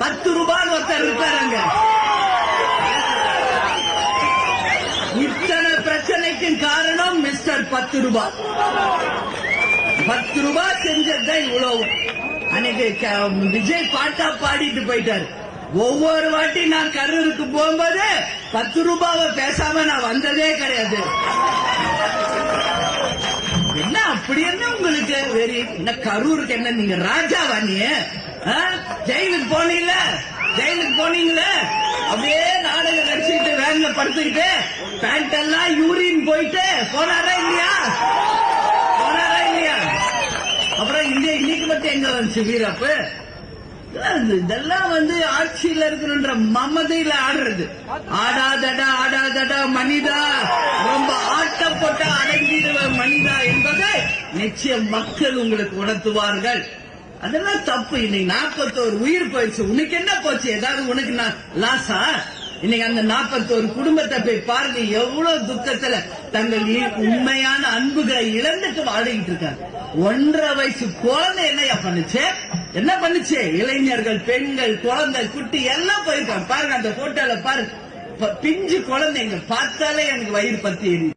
10 ரூபாய் ஒருத்தர் இருக்காருங்க. இத்தனை பிரச்சனைக்கும் காரணம் மிஸ்டர் 10 ரூபாய். 10 ரூபாய் செஞ்சதுதான் இவ்வளவு. அன்னைக்கு விஜய் பாட்டா பாடிட்டு போயிட்டாரு. ஒவ்வொரு வாட்டி நான் கரூருக்கு போகும்போது 10 ரூபாவை பேசாம நான் வந்ததே கிடையாது. என்ன அப்படி என்ன உங்களுக்கு வெறி? என்ன கரூருக்கு என்ன நீங்க ராஜாவா? நீ ஜெயிலுக்கு போனீங்கள? ஜெயிலுக்கு போனீங்களே அப்படியே நாடகம் நடிச்சுக்கிட்டு வேன்ல படுத்துக்கிட்டு பேண்ட் எல்லாம் யூரின் போயிட்டு போனாரா இல்லையா? போனாரா இல்லையா? அப்புறம் இன்னைக்கு மட்டும் எங்க வந்துச்சு வீரப்பு? இதெல்லாம் ஆட்சியில இருக்கணும்ன்ற மமதையில ஆடுறது. ஆடாதடா ஆடாதடா மனிதா, ரொம்ப ஆட்டம் போட்டா அடங்கிடுவ மனிதா என்பதை நிச்சயம் மக்கள் உங்களுக்கு உணர்த்துவார்கள். அதெல்லாம் தப்பு. இன்னைக்கு 41 உயிர் போயிடுச்சு. உனக்கு என்ன போச்சு? ஏதாவது உனக்கு லாஸா? இன்னைக்கு அந்த 41 குடும்பத்தை போய் பாருங்க, எவ்வளவு துக்கத்துல தங்கள் உண்மையான அன்புகளை இழந்துட்டு வாடிக்கிட்டு இருக்காங்க. 1.5 வயசு குழந்தை என்னையா பண்ணுச்சு? என்ன பண்ணுச்சு? இளைஞர்கள், பெண்கள், குழந்தை, குட்டி எல்லாம் போயிருக்காங்க. பாருங்க அந்த போட்டோல பாருங்க, பிஞ்சு குழந்தைங்க பார்த்தாலே எனக்கு வயிறு பத்தி எரியுது.